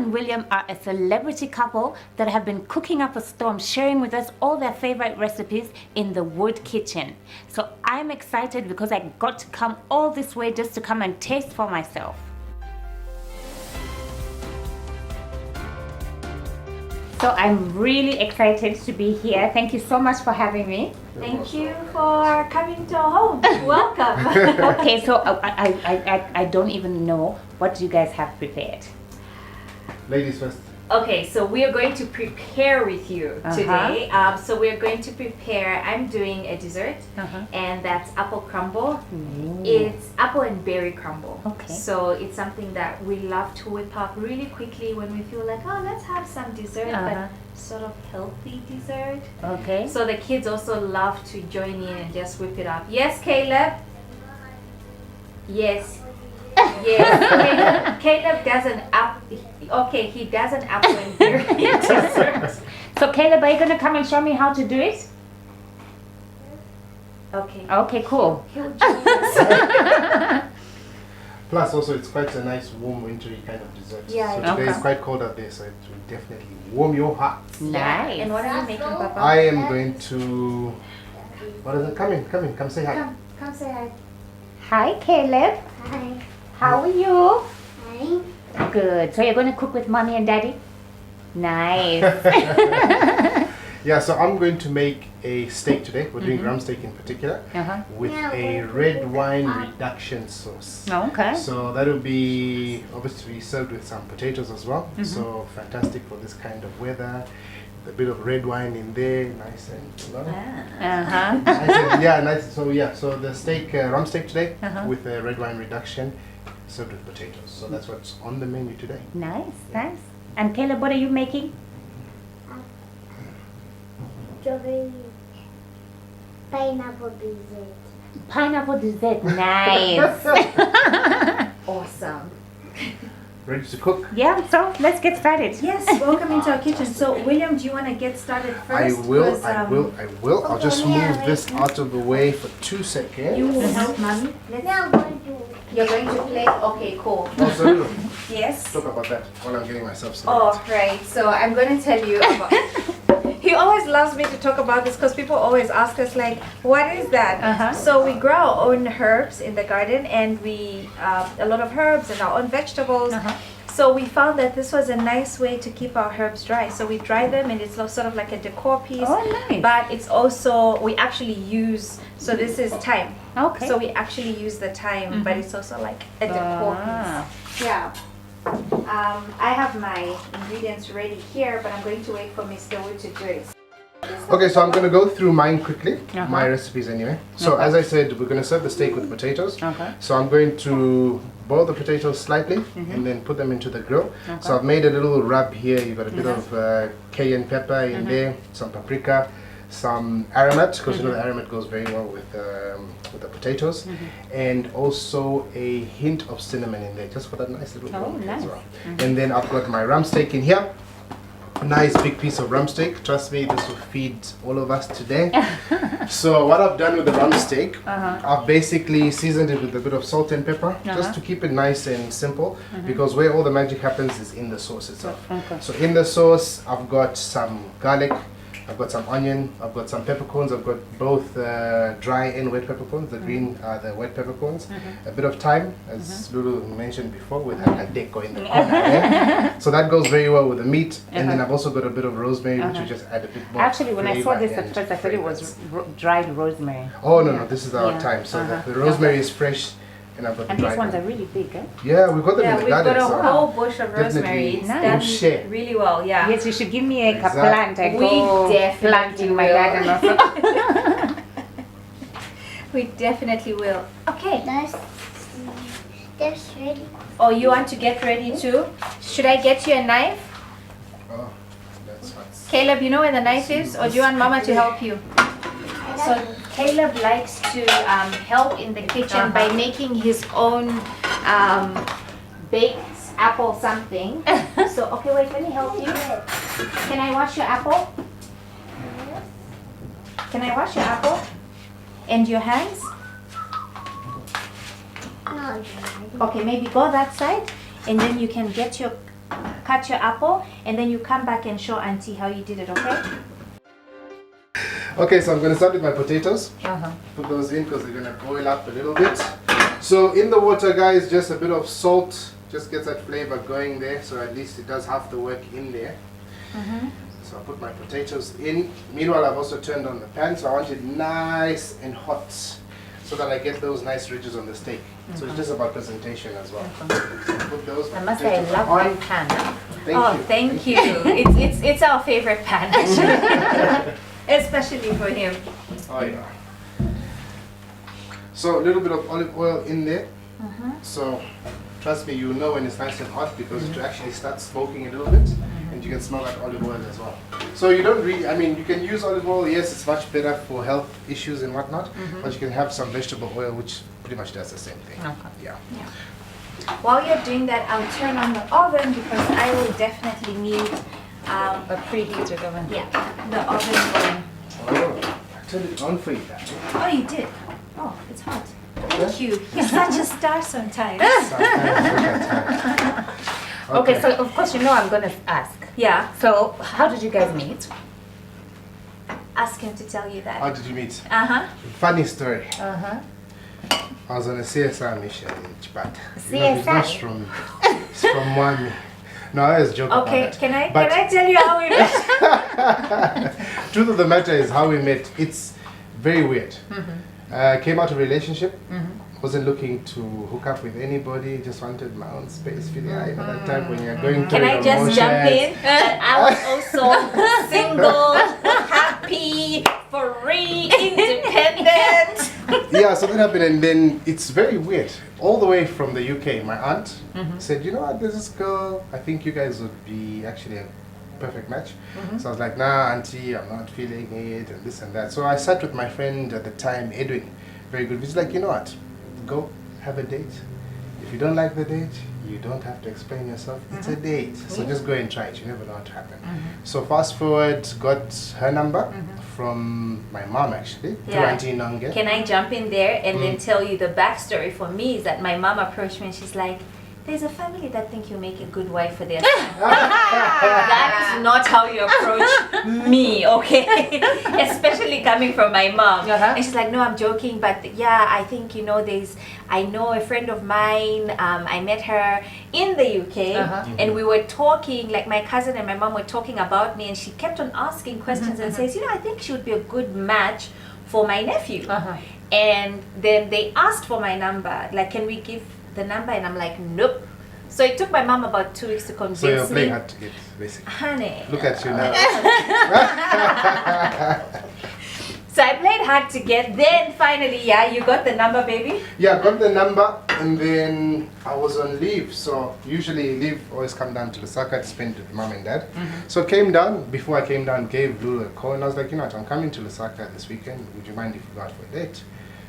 and William are a celebrity couple that have been cooking up a storm, sharing with us all their favorite recipes in the wood kitchen. So I'm excited because I got to come all this way just to come and taste for myself. So I'm really excited to be here. Thank you so much for having me. Thank you for coming to our home. Welcome. Okay, so I don't even know what you guys have prepared. Ladies first. Okay, so we are going to prepare with you today. So we are going to prepare, I'm doing a dessert, and that's apple crumble. It's apple and berry crumble. Okay. So it's something that we love to whip up really quickly when we feel like, oh, let's have some dessert, but sort of healthy dessert. Okay. So the kids also love to join in and just whip it up. Yes, Caleb? Yes. Yes. Caleb does an apple. Okay, he does an apple and berry dessert. So Caleb, are you gonna come and show me how to do it? Okay. Okay, cool. He'll join us. Plus, also, it's quite a nice, warm, wintry kind of dessert. Yeah, So today okay. it's quite cold out there, so it will definitely warm your heart. Nice. And what are you making, Papa? I am going to. What is it? Come say hi. Come say hi. Hi, Caleb. Hi. How are you? Hi. Good. So you're gonna cook with mommy and daddy? Nice. Yeah, so I'm going to make a steak today. We're doing rum steak in particular with a red wine reduction sauce. Okay. So that will be obviously served with some potatoes as well. So fantastic for this kind of weather. A bit of red wine in there, nice and nice. So the steak, rum steak today with a red wine reduction, served with potatoes. So that's what's on the menu today. Nice, nice. And Caleb, what are you making? Strawberry pineapple dessert. Pineapple dessert. Nice. Awesome. Ready to cook? Yeah, so let's get started. Yes, welcome into our kitchen. So, William, do you want to get started first? I will. I'll just move this out of the way for 2 seconds. You will help mommy. Now I'm going to. You're going to play? Okay, cool. Also, Yes. talk about that while I'm getting myself Oh, started. right. So I'm going to tell you about. He always loves me to talk about this because people always ask us like, what is that? So we grow our own herbs in the garden, and we a lot of herbs and our own vegetables. So we found that this was a nice way to keep our herbs dry. So we dry them, and it's sort of like a decor piece. Oh, nice. But it's also, we actually use, so this is thyme. Okay. So we actually use the thyme, but it's also like a decor piece. Yeah. I have my ingredients ready here, but I'm going to wait for Mr. Wu to do it. Okay, so I'm going to go through mine quickly, my recipes anyway. So as I said, we're going to serve the steak with potatoes. So I'm going to boil the potatoes slightly and then put them into the grill. So I've made a little rub here. You've got a bit of cayenne pepper in there, some paprika, some aromat, because you know the aromat goes very well with the potatoes, and also a hint of cinnamon in there, just for that nice little aroma as well. And then I've got my rum steak in here. Nice big piece of rum steak. Trust me, this will feed all of us today. So what I've done with the rum steak, I've basically seasoned it with a bit of salt and pepper, just to keep it nice and simple, because where all the magic happens is in the sauce itself. So in the sauce, I've got some garlic, I've got some onion, I've got some peppercorns, I've got both dry and wet peppercorns. The green are the wet peppercorns. A bit of thyme, as Lulu mentioned before, with a deco in the corner. So that goes very well with the meat. And then I've also got a bit of rosemary, which will just add a bit more. Actually, when I saw flavor this at and first, I thought it was fragrance. dried rosemary. Oh no, this is our thyme. So the rosemary is fresh, and I've got And the these dried ones one. are really big, eh? Yeah, we've got them in the We've garden. got a so whole bush of rosemary. definitely It's Nice. done we'll share. really well, yeah. Yes, you should give me a Exactly. plant. I We go definitely plant in my will. garden also. We definitely will. Okay. That's ready. Oh, you want to get ready too? Should I get you a knife? Oh, that's fine. Caleb, you know where the knife is? Or do you want Mama to help you? So Caleb likes to help in the kitchen by making his own baked apple something. So, okay, wait, let me help you. Can I wash your apple? Can I wash your apple? And your hands? No. Okay, maybe go that side, and then you can get your cut your apple, and then you come back and show Auntie how you did it, okay? Okay, so I'm going to start with my potatoes. Uh-huh. Put those in because they're going to boil up a little bit. So in the water, guys, just a bit of salt. Just gets that flavor going there. So at least it does half the work in there. So I'll put my potatoes in. Meanwhile, I've also turned on the pan. So I want it nice and hot so that I get those nice ridges on the steak. So it's just about presentation as well. So put those. I must say, I love my pan. Thank you. It's our favorite pan, actually. Especially for him. Oh yeah. So a little bit of olive oil in there. So trust me, you know when it's nice and hot because it actually starts smoking a little bit, and you can smell that olive oil as well. So you don't really, I mean, you can use olive oil. Yes, it's much better for health issues and whatnot, but you can have some vegetable oil, which pretty much does the same thing. Okay. Yeah. While you're doing that, I'll turn on the oven because I will definitely need A preheated oven. yeah, the oven going. Oh, I turned it on for you, Dad. Oh, you did? Oh, it's hot. Thank you. You're such a star sometimes. Okay, so of course you know I'm gonna ask. Yeah, So how did you guys meet? ask him to tell you How that. did you meet? Uh-huh. Funny story. Uh-huh. I was on a CSR mission in Japan. CSR? It's from Mwami. No, I was joking Okay, about that. can I But tell you how we met? truth of the matter is how we met. It's very weird. Came out of a relationship. Wasn't looking to hook up with anybody. Just wanted my own space. You know, that time when you're going through Can I your just jump emotions. in? That I was also single, happy, free, independent. Yeah, so that happened, and then it's very weird. All the way from the UK, my aunt said, "You know what? There's this girl. I think you guys would be actually a perfect match." So I was like, "Nah, auntie, I'm not feeling it," and this and that. So I sat with my friend at the time, Edwin. Very good. He's like, "You know what? Go have a date. If you don't like the date, you don't have to explain yourself. It's a date. So just go and try it. You never know what to happen." So fast forward, got her number from my mom actually, through Yeah. Auntie Nonge. Can I jump in there and then tell you the backstory for me is that my mom approached me and she's like, there's a family that think you make a good wife for their son. That is not how you approach me, okay? Especially coming from my mom. And she's like, no, I'm joking, but yeah, I think, I know a friend of mine, I met her in the UK, and we were talking, like my cousin and my mom were talking about me, and she kept on asking questions and says, I think she would be a good match for my nephew. And then they asked for my number, like, can we give the number? And I'm like, nope. So it took my mom about 2 weeks to convince So you're me. playing hard to get, basically. Honey. Look at you now. So I played hard to get. Then finally, yeah, you got the number, baby. Yeah, got the number, and then I was on leave. So usually leave always come down to Lusaka to spend with mom and dad. So came down. Before I came down, gave Lulu a call, and I was like, you know what, I'm coming to Lusaka this weekend. Would you mind if we go out for a date?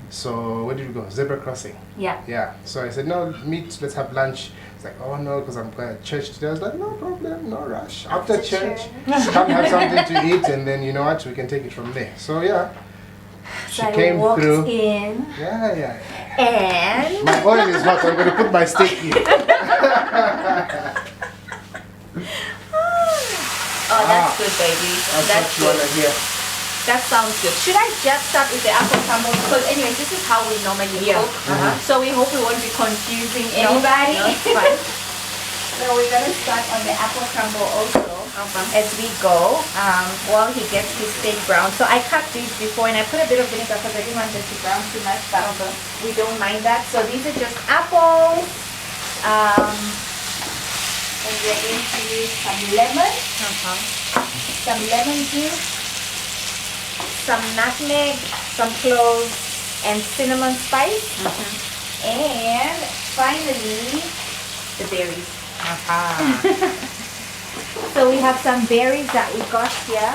So where did we go? Zebra crossing. Yeah. Yeah. So I said, no, meet, let's have lunch. It's like, oh no, because I'm going to church today. I was like, no problem, no rush. After church, come have something to eat, and then you know what, we can take it from there. So yeah, she So I came walked through. in, Yeah. and My oil is hot, so I'm going to put my steak in. oh, that's good, baby. That's what you want to hear. That sounds good. Should I just start with the apple crumble? Because anyways, this is how we normally cook. So we hope we won't be confusing anybody. No, it's fine. So we're gonna start on the apple crumble also as we go while he gets his steak brown. So I cut these before and I put a bit of vinegar because I didn't want them to brown too much, but we don't mind that. So these are just apples. And we're going to use some lemon, some lemon juice, some nutmeg, some cloves, and cinnamon spice. And finally, the berries. So we have some berries that we got here.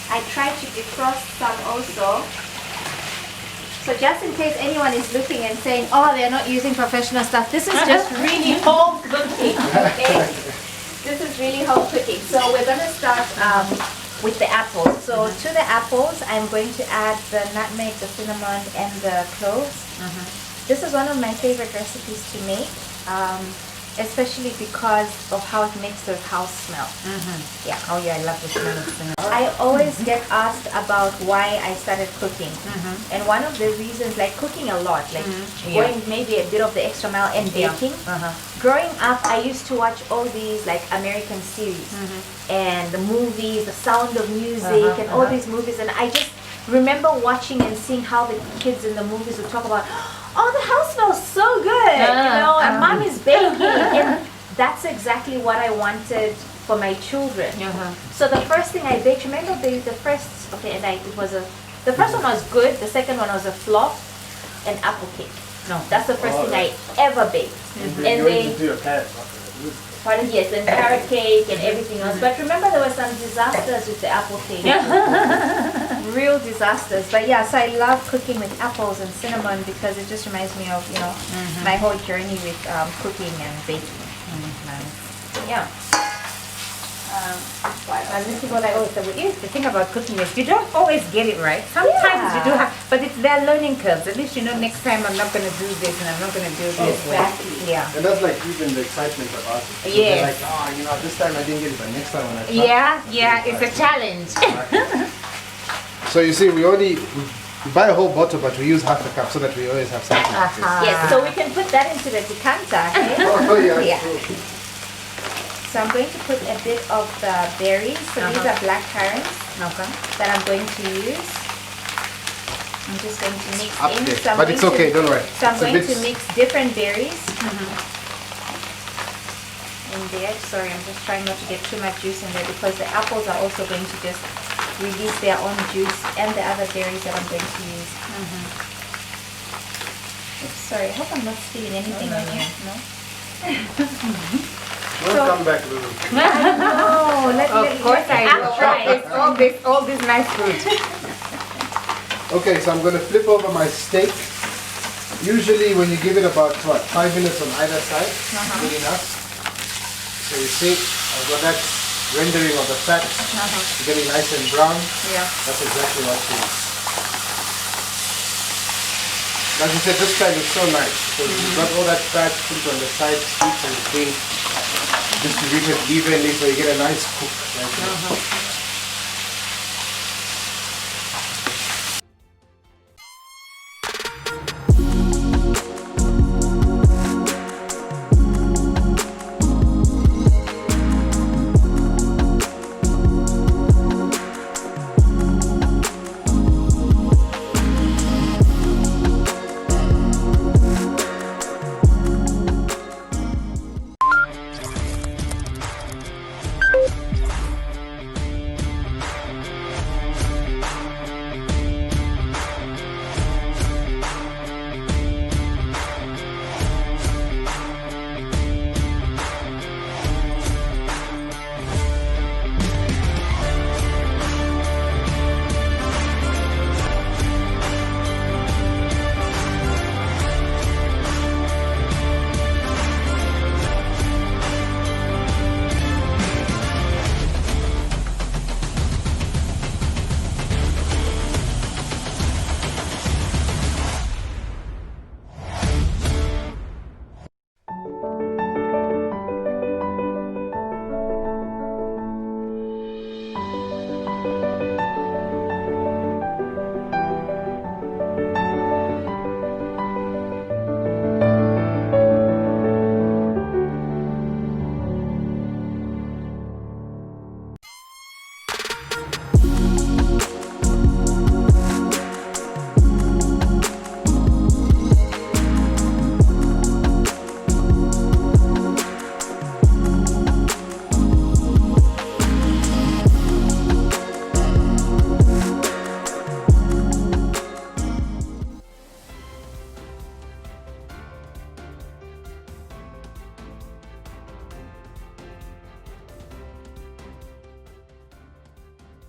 I tried to defrost some also. So just in case anyone is looking and saying, oh, they're not using professional stuff, this is just really home cooking, okay? This is really home cooking. So we're going to start with the apples. So to the apples, I'm going to add the nutmeg, the cinnamon, and the cloves. This is one of my favorite recipes to make. especially because of how it makes the house smell. Yeah. Oh yeah, I love the smell of cinnamon. I always get asked about why I started cooking, and one of the reasons, like cooking a lot, like going maybe a bit of the extra mile and baking. Growing up, I used to watch all these like American series and the movies, The Sound of Music, and all these movies, and I just remember watching and seeing how the kids in the movies would talk about, oh, the house smells so good, and mom is baking, and that's exactly what I wanted for my children. So the first thing I baked, remember the first, okay, and the first one was good, the second one was a flop, an apple cake. No, that's the first thing I ever baked. And they do a carrot. pardon, yes, and carrot cake and everything else. But remember, there were some disasters with the apple cake. Real disasters. But yeah, so I love cooking with apples and cinnamon because it just reminds me of, you know, my whole journey with cooking and baking. Yeah. And this is what I always say. The thing about cooking is you don't always get it right. Sometimes you do have, but it's their learning curves. At least you know next time I'm not going to do this and I'm not going to do this. Exactly. Yeah. And that's like even the excitement about it. So Yes. they're like, oh, you know, this time I didn't get it, but next time when I try. Yeah, it's a challenge. So you see, we buy a whole bottle, but we use half a cup so that we always have something. to taste. Yes, so we can put that into the decanter. Okay? Oh yeah. Yeah. True. So I'm going to put a bit of the berries. So these are black currants that I'm going to use. I'm just going to mix Up in. there. So I'm But it's going okay, to- don't worry. So I'm It's a going bit- to mix different berries in there. Sorry, I'm just trying not to get too much juice in there because the apples are also going to just release their own juice, and the other berries that I'm going to use. Oops, sorry, I hope I'm not spilling anything on you. No? Don't come back, Lulu. Oh, Of course I do. All this nice fruit. Okay, so I'm going to flip over my steak. Usually when you give it about, 5 minutes on either side, good enough. So you see, I've got that rendering of the fat, getting nice and brown. Yeah. That's exactly what you want. Like you said, this side is so nice because you've got all that fat put on the side, sweet and being distributed evenly, so you get a nice cook.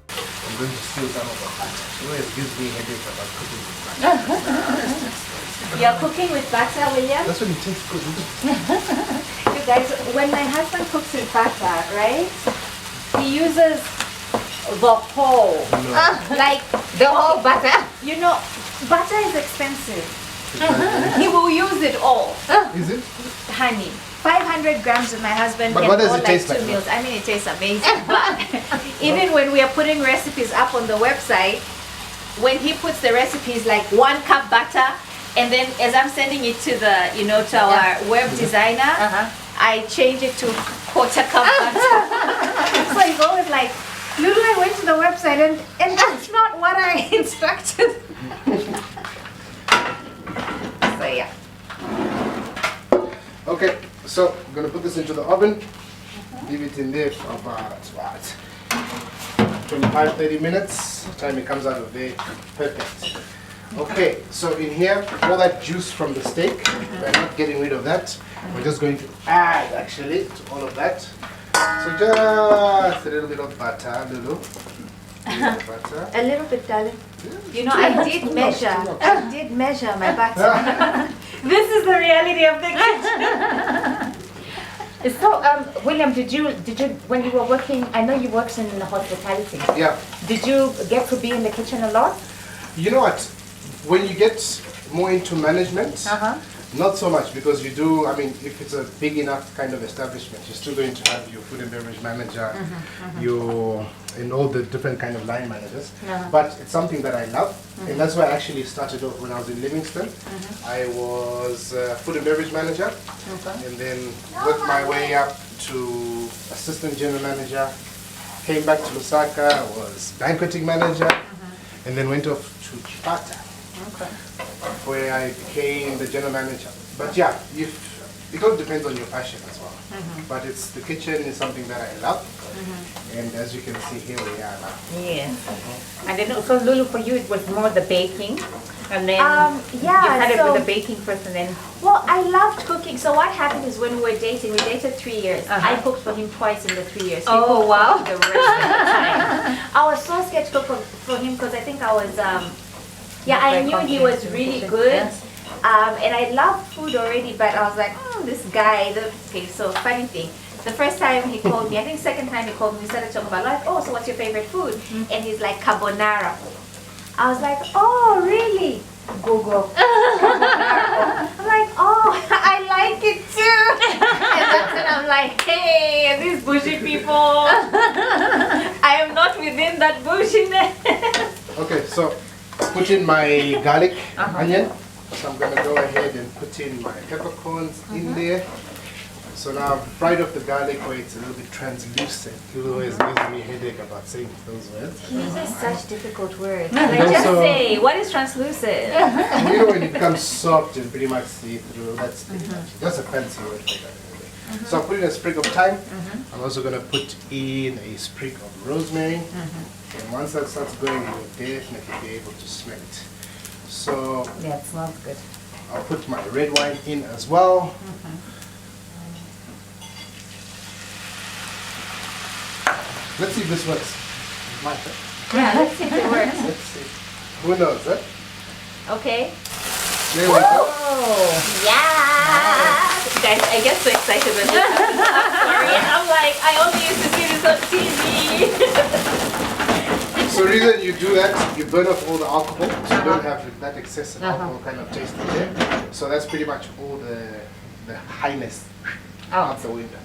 I'm going to steal some of her butter. She always gives me headache about cooking with butter. You're cooking with butter, William? That's when it tastes good, isn't it? You guys, when my husband cooks with butter, right? He uses the whole. Like The whole butter. you know, butter is expensive. He will use it all. Is it? Honey. 500 grams of my husband But can what does go it like taste 2 like, meals. I mean, it tastes amazing. But even when we are putting recipes up on the website, when he puts the recipes like 1 cup butter, and then as I'm sending it to the, to our web designer, I change it to 1/4 cup butter. So he's always like, Lulu, I went to the website and that's not what I instructed. So yeah. Okay, so I'm gonna put this into the oven. Leave it in there for about 25-30 minutes. Time it comes out of there, perfect. Okay, so in here, all that juice from the steak, we're not getting rid of that. We're just going to add actually to all of that. So just a little bit of butter, Lulu. A little butter. A little bit, darling. I did measure. I did measure my butter. This is the reality of the kitchen. So, William, did you, when you were working, I know you worked in hospitality. Yeah. Did you get to be in the kitchen a lot? You know what? When you get more into management, not so much, because you do, I mean, if it's a big enough kind of establishment, you're still going to have your food and beverage manager, and all the different kind of line managers. But it's something that I love, and that's why I actually started off when I was in Livingston. I was food and beverage manager, and then worked my way up to assistant general manager, came back to Lusaka, was banqueting manager, and then went off to Chipata, where I became the general manager. But yeah, it all depends on your passion as well. But the kitchen is something that I love, and as you can see here we are now. Yeah. And then also, Lulu, for you it was more the baking, and then you yeah, started with the baking first, and then. Well, I loved cooking. So what happened is when we were dating, we dated 3 years. I cooked for him twice in the 3 years. He Oh, cooked wow. for me the rest of the time. I was so scared to cook for him because I think I was, I knew he was really good. And I loved food already, but I was like, this guy. Okay, so funny thing. The first time he called me, I think second time he called me, we started talking about life. Oh, so what's your favorite food? And he's like, carbonara. I was like, oh, really? Google. I'm like, oh, I like it too. And that's when I'm like, hey, these bougie people. I am not within that bouginess. Okay, so put in my garlic, onion. So I'm gonna go ahead and put in my peppercorns in there. So now I've fried up the garlic where it's a little bit translucent. It always gives me a headache about saying those words. He uses such difficult words. And Like, just also- say, what is translucent? You know when it becomes soft and pretty much see-through, that's a fancy word for that anyway. So I'll put in a sprig of thyme. I'm also gonna put in a sprig of rosemary. And once that starts going, you'll definitely be able to smell it. So Yeah, it smells good. I'll put my red wine in as well. Let's see if this works. My turn. Yeah, let's see if it works. Let's see. Who knows, eh? Okay. There we go. Oh, yeah. Guys, I get so excited when this happens. I'm sorry. I'm like, I only used to see this on TV. So the reason you do that, you burn off all the alcohol, so you don't have that excessive alcohol kind of taste in there. So that's pretty much all the highness out the window.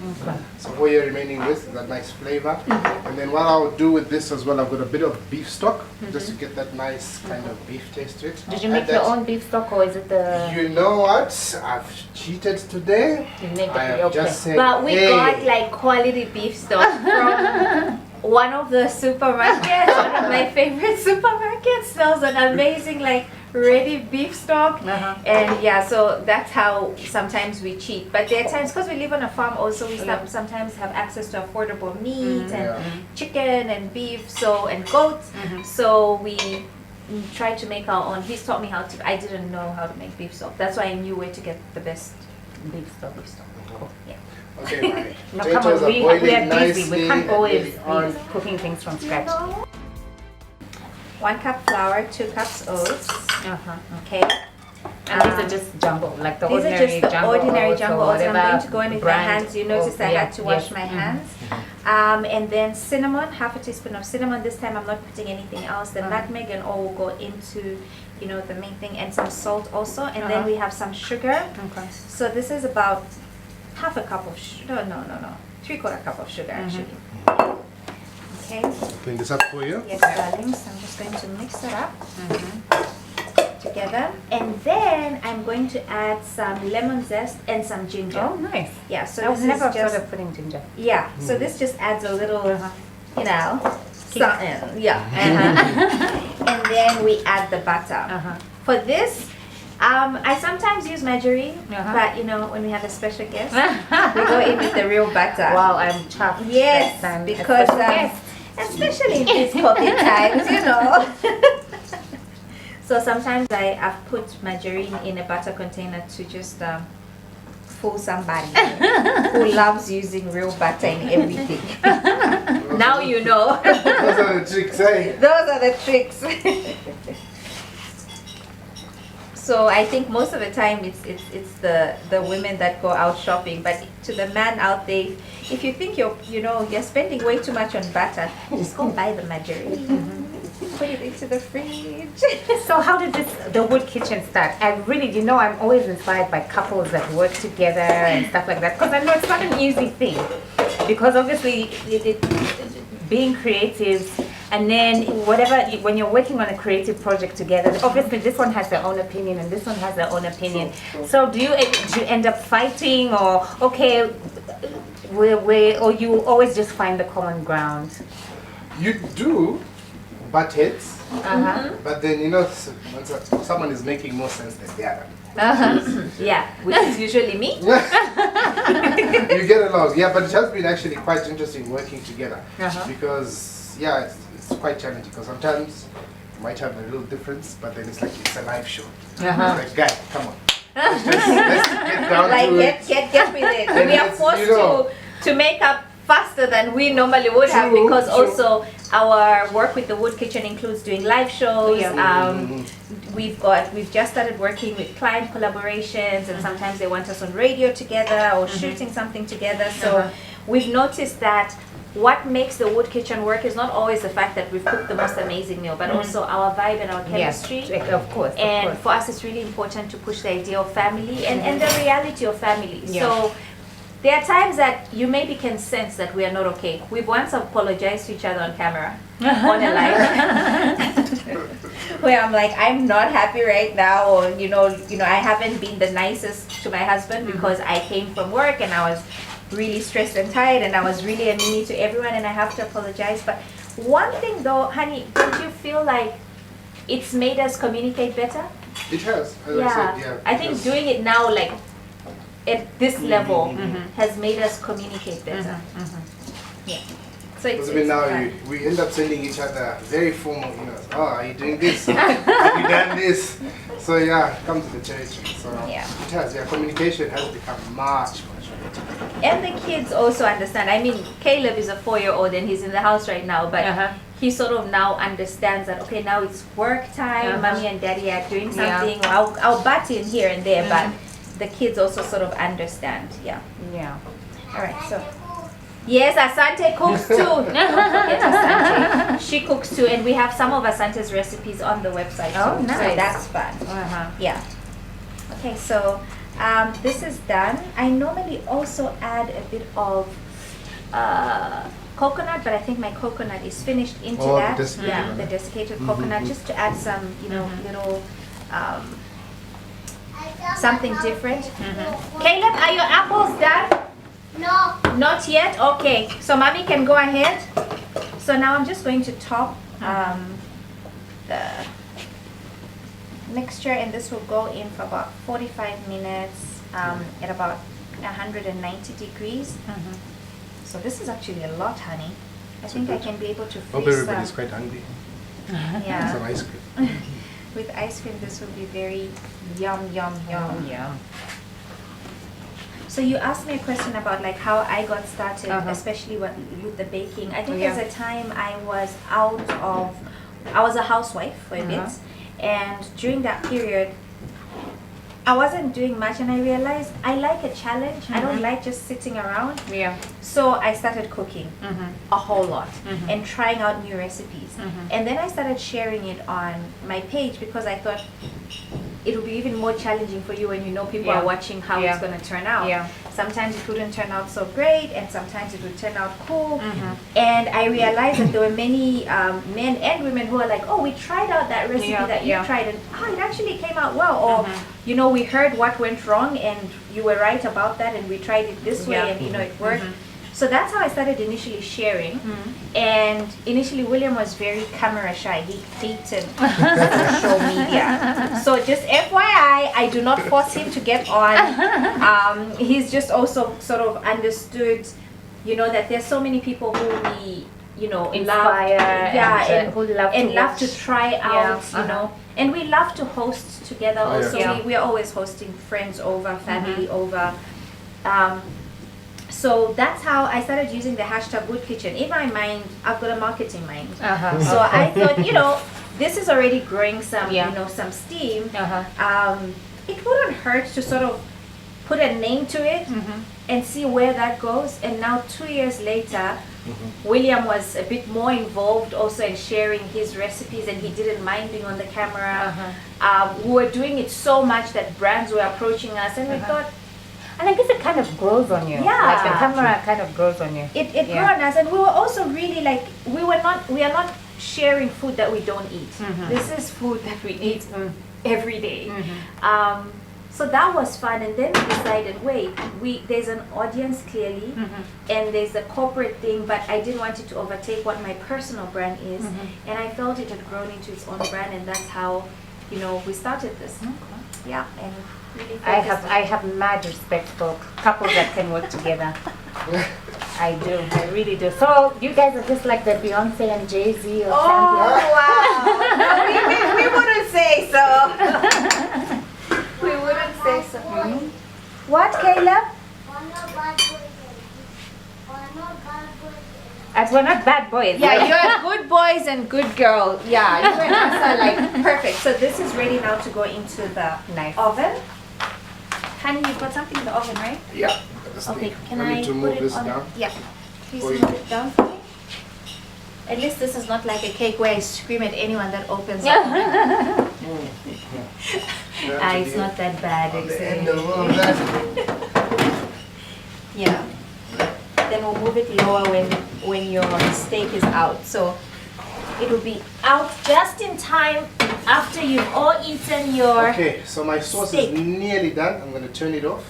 So all you're remaining with is that nice flavor. And then what I'll do with this as well, I've got a bit of beef stock, just to get that nice kind of beef taste to it. Did you I'll make add your that. own beef stock, or is it the? You know what? I've cheated today. You make I it have okay. just said, But we hey. got like quality beef stock from one of the supermarkets, one of my favorite supermarkets. Smells an amazing like ready beef stock. And yeah, so that's how sometimes we cheat. But there are times, because we live on a farm also, we sometimes have access to affordable meat and chicken and beef, and goats. So we try to make our own. He's taught me how to. I didn't know how to make beef stock. That's why I knew where to get the best Beef stock. Yeah. Okay, my No, come potatoes on, are we boiling are busy. nicely. We can't always They are- be cooking things from scratch. 1 cup flour, 2 cups oats. Okay. And these are just jumbo, like the These are ordinary just the jumbo ordinary oats or jumbo oats. I'm whatever going to go in with my brand hands. You notice of- I yeah, had to wash yes. my hands. And then cinnamon, half a teaspoon of cinnamon. This time I'm not putting anything else. The nutmeg and all will go into, the main thing, and some salt also. And then we have some sugar. Okay. So this is about half a cup of sugar. No. 3/4 cup of sugar actually. Okay. Clean this up for you. Yes, darlings. I'm just going to mix it up together, and then I'm going to add some lemon zest and some ginger. Oh, nice. Yeah. So I've this never is just thought of putting ginger. yeah. So this just adds a little, you know, something. Yeah. And then we add the butter. For this, I sometimes use margarine, but you know, when we have a special guest, we go in with the real butter. Wow, I'm chuffed. Yes, that I'm because especially in these COVID times, you know. So sometimes I've put margarine in a butter container to just fool somebody who loves using real butter in everything. Now you know. Those are the tricks, eh? Those are the tricks. So I think most of the time it's the women that go out shopping, but to the man out there, if you think you're spending way too much on butter, just go buy the margarine. Put it into the fridge. So how did the wood kitchen start? I really, I'm always inspired by couples that work together and stuff like that, because I know it's not an easy thing, because obviously being creative, and then when you're working on a creative project together, obviously this one has their own opinion and this one has their own opinion. So do you end up fighting, or okay, or you always just find the common ground? You do butt heads, but then once someone is making more sense than the other. Yeah, which is usually me. You get along, yeah, but it has been actually quite interesting working together because it's quite challenging, because sometimes you might have a little difference, but then it's like it's a live show. It's like, guy, come on, let's get down to it. Get with it. And We are it's, forced to make up faster than we normally would have, because also our work with the wood kitchen includes doing live shows. We've just started working with client collaborations, and sometimes they want us on radio together or shooting something together. So we've noticed that what makes the wood kitchen work is not always the fact that we've cooked the most amazing meal, but also our vibe and our chemistry. Yes, of course. And for us, it's really important to push the idea of family and the reality of family. Yeah. So there are times that you maybe can sense that we are not okay. We've once apologized to each other on camera, on a live, where I'm like, I'm not happy right now, or I haven't been the nicest to my husband because I came from work and I was really stressed and tired, and I was really a meanie to everyone, and I have to apologize. But one thing though, honey, don't you feel like it's made us communicate better? It has, as Yeah, I said, yeah. I think doing it now, like at this level, has made us communicate better. Yeah. So it's now fun. we end up sending each other very formal emails. Oh, are you doing this? Have you done this? So yeah, come to the territory. So Yeah. it has, communication has become much better. And the kids also understand. I mean, Caleb is a 4-year-old and he's in the house right now, but he sort of now understands that, okay, now it's work time, mommy and daddy are doing something. I'll butt in here and there, but the kids also sort of understand. Yeah. All right, so. Yes, Asante cooks too. Don't forget Asante. She cooks too, and we have some of Asante's recipes on the website too. Oh, nice. So that's fun. Yeah. Okay, so this is done. I normally also add a bit of coconut, but I think my coconut is finished into that. The desiccated coconut, just to add some, little something different. Caleb, are your apples done? No. Not yet? Okay. So mommy can go ahead. So now I'm just going to top the mixture, and this will go in for about 45 minutes at about 190 degrees. So this is actually a lot, honey. I think I can be able to Hope freeze everybody's some. quite hungry. Yeah. Some ice cream. With ice cream, this will be very yum, yum, yum. Yeah. So you asked me a question about like how I got started, especially with the baking. I think there's a time I was I was a housewife for a bit, and during that period, I wasn't doing much, and I realized I like a challenge. I don't like just sitting around. Yeah. So I started cooking a whole lot and trying out new recipes. And then I started sharing it on my page because I thought it will be even more challenging for you when you know people are watching how it's going to turn out. Sometimes it wouldn't turn out so great, and sometimes it would turn out cool. And I realized that there were many men and women who are like, oh, we tried out that recipe that you tried, and it actually came out well. Or you know, we heard what went wrong, and you were right about that, and we tried it this way, and you know, it worked. So that's how I started initially sharing. And initially William was very camera shy. He hated social media. So just FYI, I do not force him to get on. He's just also sort of understood, you know, that there's so many people who we, you know, Inspire and who love to try out, you know. And we love to host together also. We are always hosting friends over, family over. So that's how I started using the hashtag Good Kitchen. In my mind, I've got a marketing mind. So I thought, you know, this is already growing some, you know, some steam. It wouldn't hurt to sort of put a name to it and see where that goes. And now 2 years later, William was a bit more involved also in sharing his recipes, and he didn't mind being on the camera. We were doing it so much that brands were approaching us, and we thought, and I guess it kind of grows on you. Like the camera kind of grows on you. It grew on us, and we were also really like, we are not sharing food that we don't eat. This is food that we eat every day. So that was fun, and then we decided, wait, there's an audience clearly, and there's a corporate thing, but I didn't want it to overtake what my personal brand is, and I felt it had grown into its own brand, and that's how, you know, we started this. Yeah, and really I have mad respect for couples that can work together. I do, I really do. So you guys are just like the Beyonce and Jay-Z or something. Wow! No, we wouldn't say so. We wouldn't say so. What, Caleb? As we're not bad boys. Yeah, you are good boys and good girl. Yeah, you and us are like perfect. So this is ready now to go into the oven. Honey, you've got something in the oven, right? Yeah. Okay, can I I need to put move it this on? down? Yeah. Please For you. move it down for me. At least this is not like a cake where I scream at anyone that opens up. It's not that bad. On the end of all that. Yeah. Then we'll move it lower when your steak is out. So it will be out just in time after you've all eaten your Okay, so my sauce steak. is nearly done. I'm going to turn it off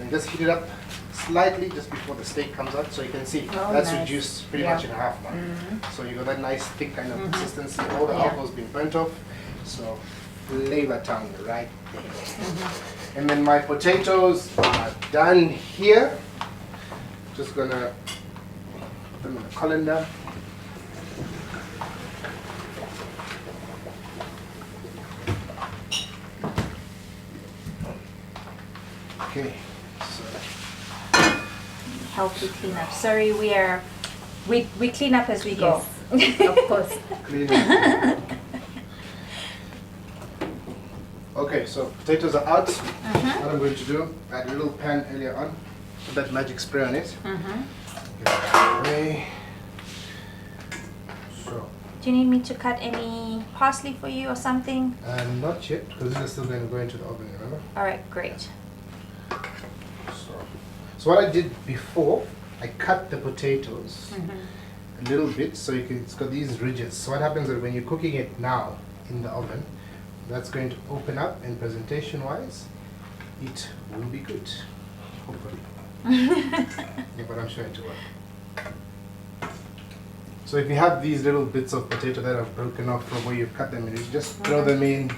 and just heat it up slightly just before the steak comes out, so you can see that's nice. reduced pretty much in half now. So you got that nice thick kind of consistency. All the alcohol's been burnt off, so flavor tongue right there. And then my potatoes are done here. Just gonna put them in the colander. Okay, so healthy cleanup. Sorry, we clean up as we go. Of course. clean it. Okay, so potatoes are out. What I'm going to do, I had a little pan earlier on, put that magic spray on it. Get that away. So, Do you need me to cut any parsley for you or something? not yet, because this is still going to go into the oven, remember? All right, great. So what I did before, I cut the potatoes a little bit so it's got these ridges. So what happens is when you're cooking it now in the oven, that's going to open up, and presentation wise, it will be good. Hopefully. Yeah, but I'm sure it will work. So if you have these little bits of potato that are broken off from where you've cut them, you just throw them in.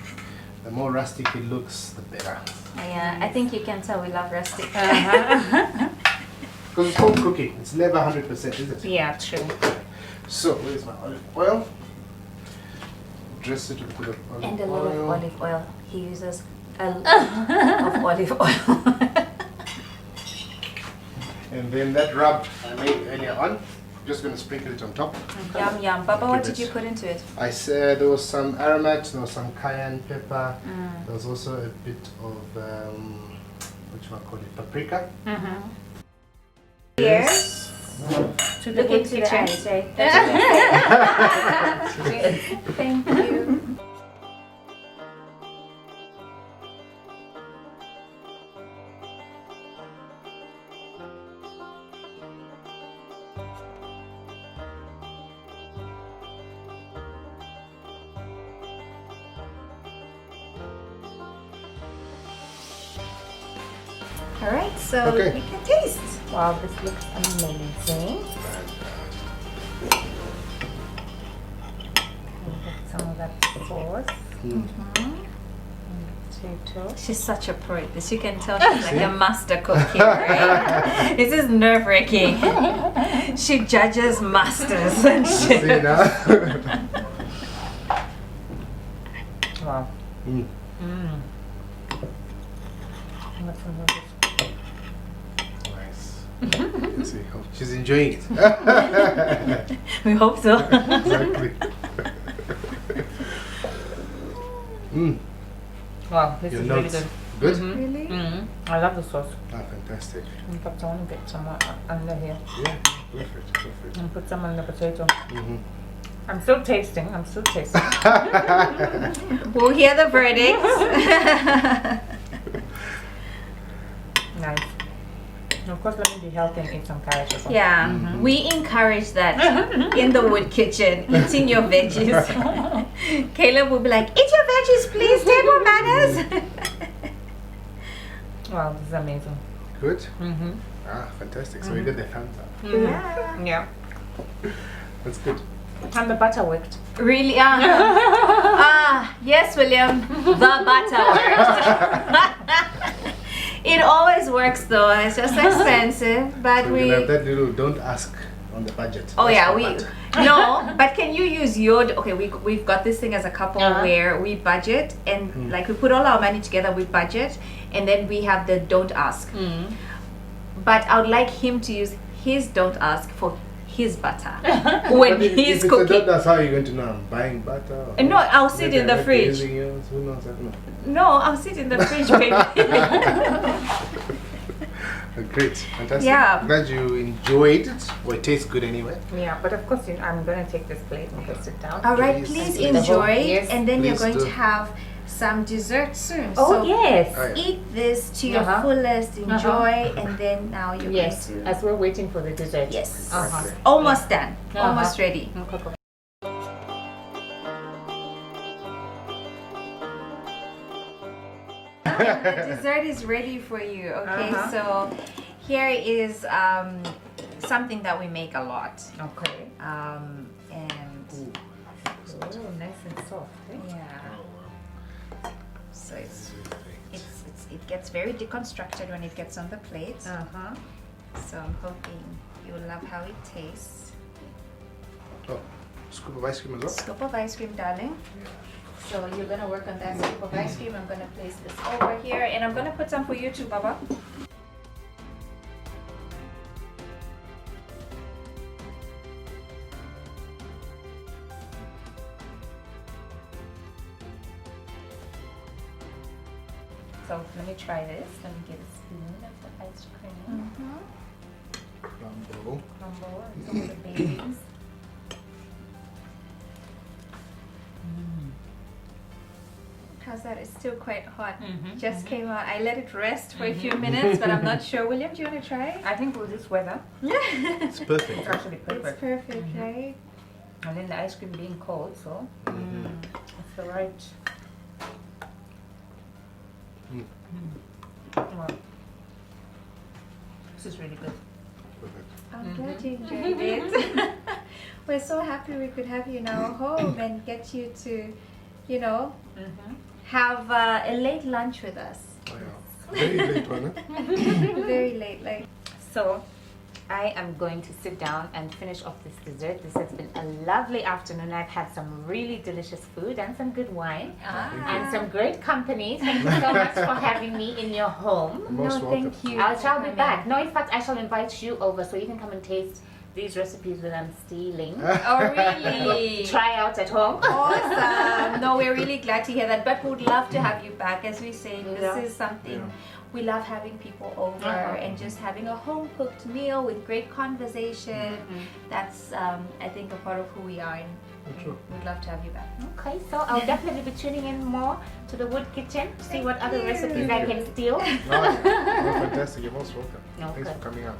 The more rustic it looks, the better. Yeah, I think you can tell we love rustic. Because it's home cooking, it's never 100%, is it? Yeah, true. So, where's my olive oil? Dress it with a bit of olive And a oil. lot of olive oil. He uses a lot of olive oil. And then that rub I made earlier on, just going to sprinkle it on top. Yum, yum. Baba, what Give did you it- put into it? I said there was some aromat, there was some cayenne pepper, there was also a bit of, what you want to call it, paprika. Here. To the Look good into the kitchen. eyes, right? Thank you. All right, so Okay. we can taste. Wow, this looks amazing. Get some of that sauce. Potato. She's such a pro at this. You can tell she's like a master cook here, right? This is nerve-wracking. She judges masters and shit. See now? Wow. Mm. What's some of this? Nice. Let's see. Oh, she's enjoying it. We hope so. Exactly. Wow, this Your is really notes. good. Good? Really? I love the sauce. Ah, fantastic. In fact, I want to get some under here Yeah, perfect, perfect. and put some on the potato. Mm-hmm. I'm still tasting. We'll hear the verdict. Nice. And of course, let me be healthy and eat some carrots as well. Yeah, we encourage that in the wood kitchen, eating your veggies. Caleb will be like, eat your veggies, please, table manners. Wow, this is amazing. Good? Ah, fantastic. So we got the thumbs up. Yeah. Yeah. That's good. And the butter worked. Really? Yes, William. The butter works. It always works though. It's just expensive, but So we. we'll have that little don't ask on the budget. Oh That's yeah, for we butter. no. But can you use your? Okay, we've got this thing as a couple where we budget and like we put all our money together, we budget, and then we have the don't ask. But I would like him to use his don't ask for his butter when But if he's it's a cooking. don't, that's how you're going to know I'm buying butter. or No, I'll sit maybe in the I'm not fridge. using yours, who knows? I don't know. No, I'll sit in the fridge, baby. Great, fantastic. Yeah. Glad you enjoyed it. Well, it tastes good anyway. Yeah, but of course, I'm going to take this plate and go sit down. All right, Please. please The whole- enjoy, yes, and then you're please going do. to have some dessert soon. Oh, so yes. Oh, yeah. eat this to your fullest, enjoy, and then now you're Yes, going to. as we're waiting for the dessert. Yes. Uh-huh. Almost done. Almost ready. Okay. The dessert is ready for you. Okay, so here is something that we make a lot. Okay. And Oh, nice and soft. Eh? yeah, so it gets very deconstructed when it gets on the plate. Uh-huh. So I'm hoping you'll love how it tastes. Oh, scoop of ice cream as well. Scoop of ice cream, darling. So you're gonna work on that scoop of ice cream. I'm gonna place this over here, and I'm gonna put some for you too, Baba. So let me try this. Let me get a spoon of the ice cream. Crumble. Crumble and some of the babies. How's that? It's still quite hot. Just came out. I let it rest for a few minutes, but I'm not sure. William, do you want to try? I think with this weather, It's perfect. it's actually It's perfect. perfect, right? And then the ice cream being cold, so it's the right. Wow. This is really good. Perfect. I'm glad you enjoyed it. We're so happy we could have you in our home and get you to, you know, have a late lunch with us. Oh, yeah. Very late one, huh? Very late, like. So, I am going to sit down and finish off this dessert. This has been a lovely afternoon. I've had some really delicious food and some good wine and some great company. Thank you so much for having me in your home. Most welcome. Thank you. I shall be for back. No, in fact, I shall invite you over so you can come and taste these recipes that I'm stealing. Oh, really? Try out at home. Awesome. No, we're really glad to hear that. But we'd love to have you back. As we say, Yeah. this is something we love having people over and just having a home cooked meal with great conversation. That's, I think, a part of who we are. And True. we'd love to have you back. Okay, so I'll definitely be tuning in more to the Wood Kitchen, see what other recipes I can steal. No, fantastic. You're most welcome. Okay. Thanks for coming out.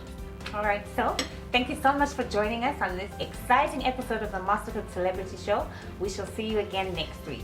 All right, so thank you so much for joining us on this exciting episode of the Mastercook Celebrity Show. We shall see you again next week.